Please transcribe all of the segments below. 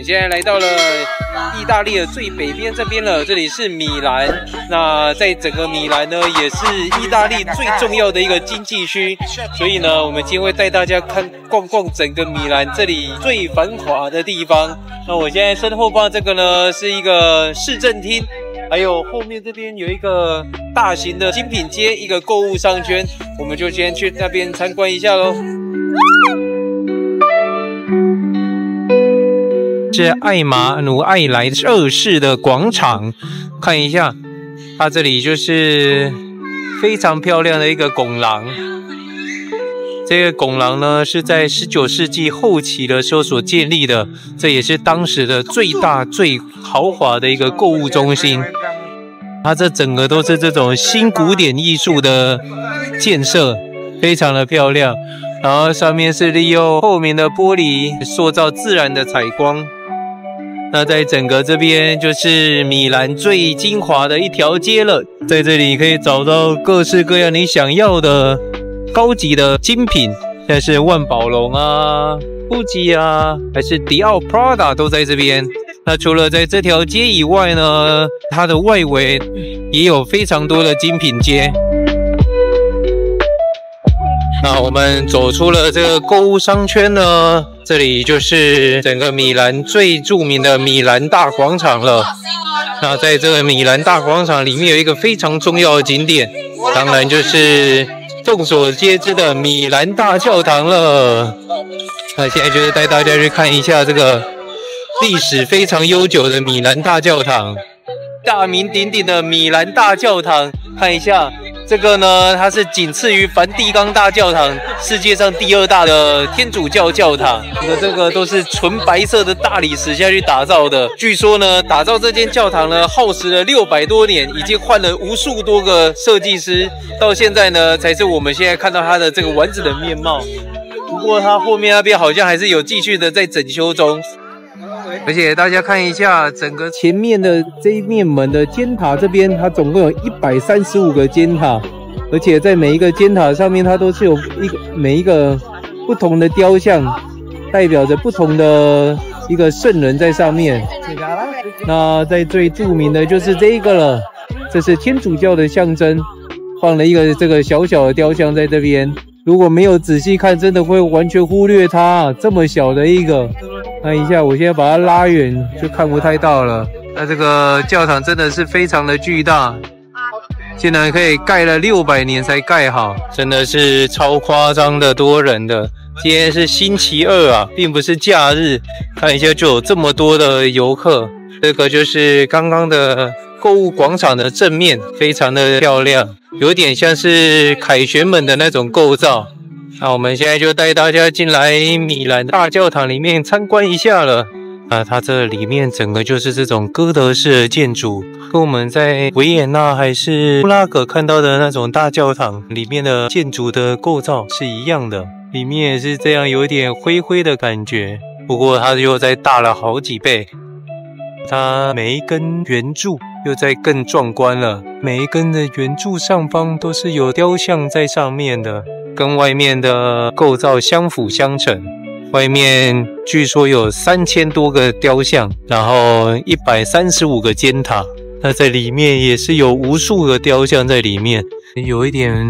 们现在来到了意大利的最北边这边了，这里是米兰。那在整个米兰呢，也是意大利最重要的一个经济区，所以呢，我们今天会带大家逛逛整个米兰这里最繁华的地方。那我现在身后方这个呢，是一个市政厅。还有后面这边有一个大型的精品街，一个购物商圈，我们就先去那边参观一下咯。是艾马努艾莱2世的广场，看一下，它这里就是非常漂亮的一个拱廊。这个拱廊呢是在19世纪后期的时候所建立的，这也是当时的最大最豪华的一个购物中心。它这整个都是这种新古典艺术的建设，非常的漂亮。然后上面是利用透明的玻璃塑造自然的采光。那在整个这边就是米兰最精华的一条街了，在这里可以找到各式各样你想要的高级的精品，像是万宝龙啊、GUCCI啊，还是迪奥 Prada 都在这边。那除了在这条街以外呢，它的外围也有非常多的精品街。那我们走出了这个购物商圈呢，这里就是整个米兰最著名的米兰大广场了。那在这个米兰大广场里面有一个非常重要的景点，当然就是众所皆知的米兰大教堂了。那现在就是带大家去看一下这个历史非常悠久的米兰大教堂，大名鼎鼎的米兰大教堂。看一下这个呢，它是仅次于梵蒂冈大教堂，世界上第2大的天主教教堂。这个都是纯白色的大理石下去打造的。据说呢，打造这间教堂呢，耗时了600多年，已经换了无数多个设计师，到现在呢，才是我们现在看到它的这个完整的面貌。不过它后面那边好像还是有继续的在整修中。而且大家看一下，整个前面的这一面门的尖塔这边，它总共有135个尖塔，而且在每一个尖塔上面，它都是有每一个不同的雕像，代表着不同的一个圣人在上面。那在最著名的就是这个了，这是天主教的象征，放了一个这个小小的雕像在这边。如果没有仔细看，真的会完全忽略它，这么小的一个。看一下，我现在把它拉远就看不太到了。那这个教堂真的是非常的巨大，竟然可以盖了600年才盖好，真的是超夸张的多人的。今天是星期2啊，并不是假日，看一下就有这么多的游客。这个就是刚刚的购物广场的正面，非常的漂亮，有点像是凯旋门的那种构造。那我们现在就带大家进来米兰大教堂里面参观一下了。它这里面整个就是这种哥德式的建筑，跟我们在维也纳还是布拉格看到的那种大教堂里面的建筑的构造是一样的，里面也是这样有点灰灰的感觉，不过它又再大了好几倍。它每一根圆柱又再更壮观了，每一根的圆柱上方都是有雕像在上面的，跟外面的构造相辅相成。外面据说有3000多个雕像，然后135个尖塔。那在里面也是有无数个雕像在里面。有一点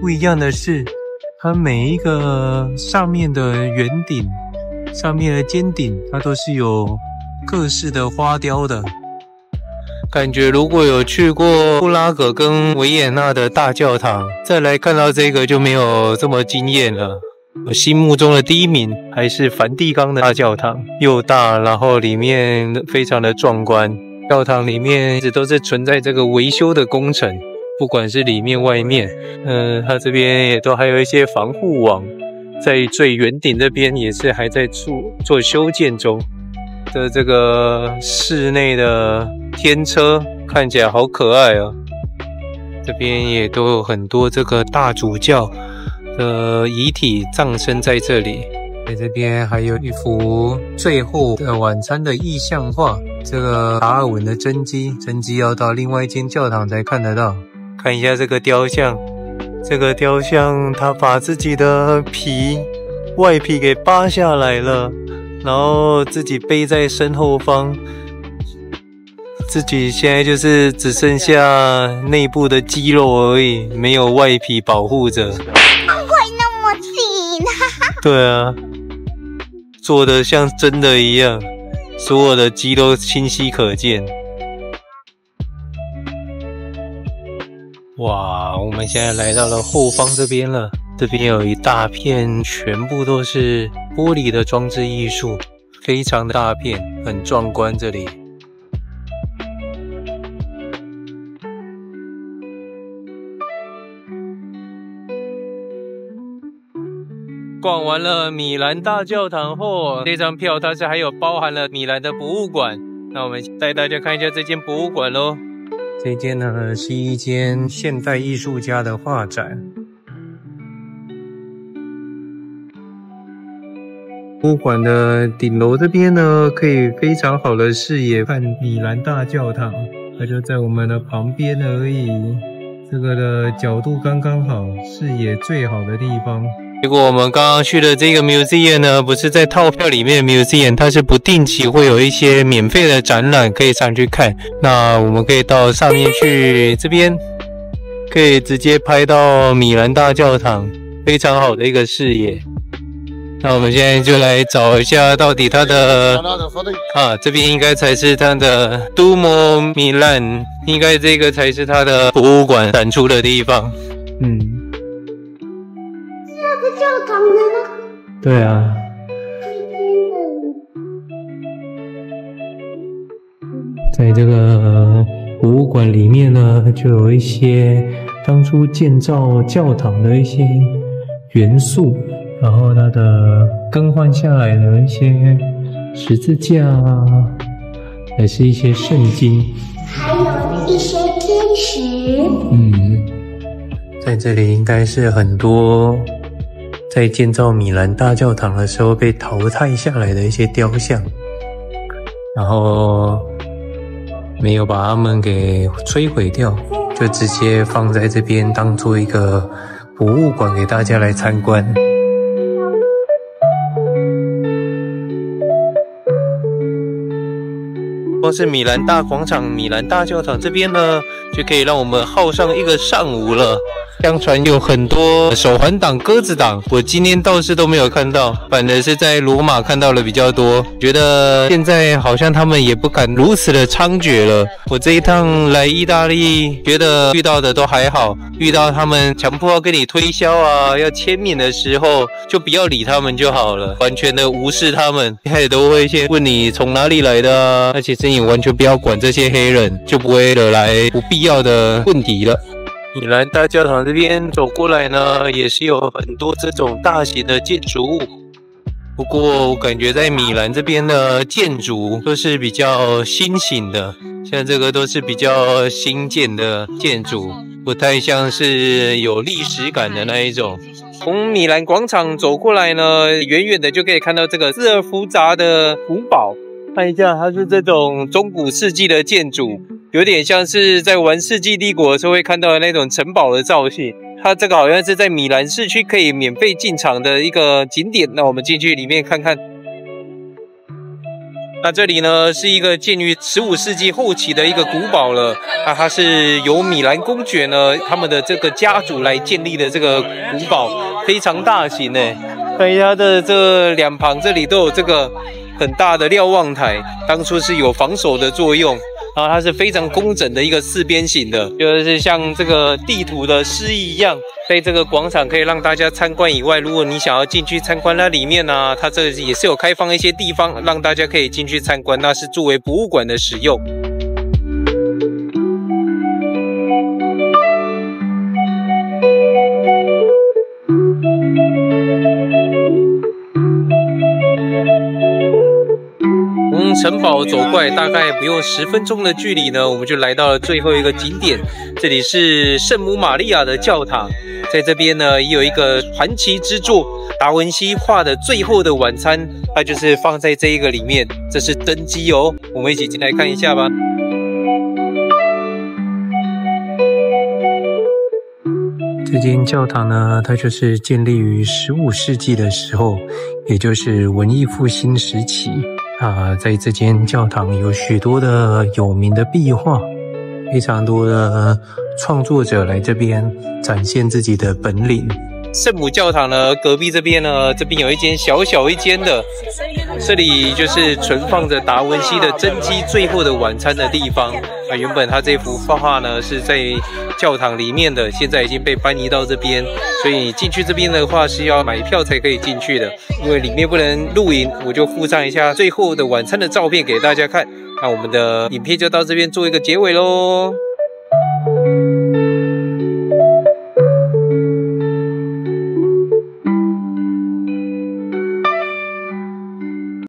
不一样的是，它每一个上面的圆顶、上面的尖顶，它都是有各式的花雕的。感觉如果有去过布拉格跟维也纳的大教堂，再来看到这个就没有这么惊艳了。我心目中的第1名还是梵蒂冈的大教堂，又大，然后里面非常的壮观。教堂里面一直都是存在这个维修的工程，不管是里面外面，它这边也都还有一些防护网，在最圆顶这边也是还在做修建中。这个室内的天车看起来好可爱啊！这边也都有很多这个大主教的遗体葬身在这里。在这边还有一幅最后的晚餐的意象画，这个达尔文的真迹要到另外一间教堂才看得到。看一下这个雕像，这个雕像他把自己的外皮给扒下来了，然后自己背在身后方，自己现在就是只剩下内部的肌肉而已，没有外皮保护着。不会那么紧对啊，做的像真的一样，所有的肌都清晰可见。哇，我们现在来到了后方这边了，这边有一大片全部都是玻璃的装置艺术，非常大片，很壮观这里。逛完了米兰大教堂后，这张票它是还有包含了米兰的博物馆。那我们带大家看一下这间博物馆咯。这间呢是一间现代艺术家的画展。博物馆的顶楼这边呢，可以非常好的视野看米兰大教堂，它就在我们的旁边而已。这个的角度刚刚好，视野最好的地方。结果我们刚刚去的这个 museum 呢，不是在套票里面的 museum， 它是不定期会有一些免费的展览可以上去看。那我们可以到上面去，这边可以直接拍到米兰大教堂，非常好的一个视野。那我们现在就来找一下到底它的这边应该才是它的 Duomo Milan， 应该这个才是它的博物馆展出的地方。教堂的呢？对啊。在这个博物馆里面呢，就有一些当初建造教堂的一些元素，然后它的更换下来的一些十字架啊，还是一些圣经，还有一些天使。在这里应该是很多在建造米兰大教堂的时候被淘汰下来的一些雕像，然后没有把它们给摧毁掉，就直接放在这边当做一个博物馆给大家来参观。光是米兰大广场、米兰大教堂这边呢，就可以让我们耗上一个上午了。相传有很多手环党、鸽子党，我今天倒是都没有看到，反而是在罗马看到了比较多。觉得现在好像他们也不敢如此的猖獗了。我这一趟来意大利，觉得遇到的都还好，遇到他们强迫要跟你推销啊、要签名的时候，就不要理他们就好了，完全的无视他们。一开始都会先问你从哪里来的啊，而且是你完全不要管这些黑人，就不会惹来不必要的问题了。米兰大教堂这边走过来呢，也是有很多这种大型的建筑物。不过我感觉在米兰这边的建筑都是比较新型的，像这个都是比较新建的建筑，不太像是有历史感的那一种。从米兰广场走过来呢，远远的就可以看到这个四二复杂的古堡。看一下，它是这种中古世纪的建筑，有点像是在玩世纪帝国的时候会看到的那种城堡的造型。它这个好像是在米兰市区可以免费进场的一个景点，那我们进去里面看看。那这里呢是一个建于15世纪后期的一个古堡了，它是由米兰公爵呢他们的这个家族来建立的这个古堡，非常大型诶。看一下它的这两旁这里都有这个很大的瞭望台，当初是有防守的作用。然后它是非常工整的一个四边形的，就是像这个地图的示意一样，在这个广场可以让大家参观以外，如果你想要进去参观它里面呢，它这也是有开放一些地方让大家可以进去参观，那是作为博物馆的使用。城堡走过来大概不用10分钟的距离呢，我们就来到了最后一个景点，这里是圣母玛利亚的教堂。在这边呢也有一个传奇之作，达文西画的《最后的晚餐》，它就是放在这一个里面，这是登基哦，我们一起进来看一下吧。这间教堂呢，它就是建立于15世纪的时候，也就是文艺复兴时期在这间教堂有许多的有名的壁画，非常多的创作者来这边展现自己的本领。圣母教堂呢，隔壁这边呢，这边有一间小小一间的，这里就是存放着达文西的《真迹最后的晚餐》的地方。原本他这幅画呢是在教堂里面的，现在已经被搬移到这边，所以你进去这边的话是要买票才可以进去的，因为里面不能露营，我就附上一下《最后的晚餐》的照片给大家看。那我们的影片就到这边做一个结尾咯。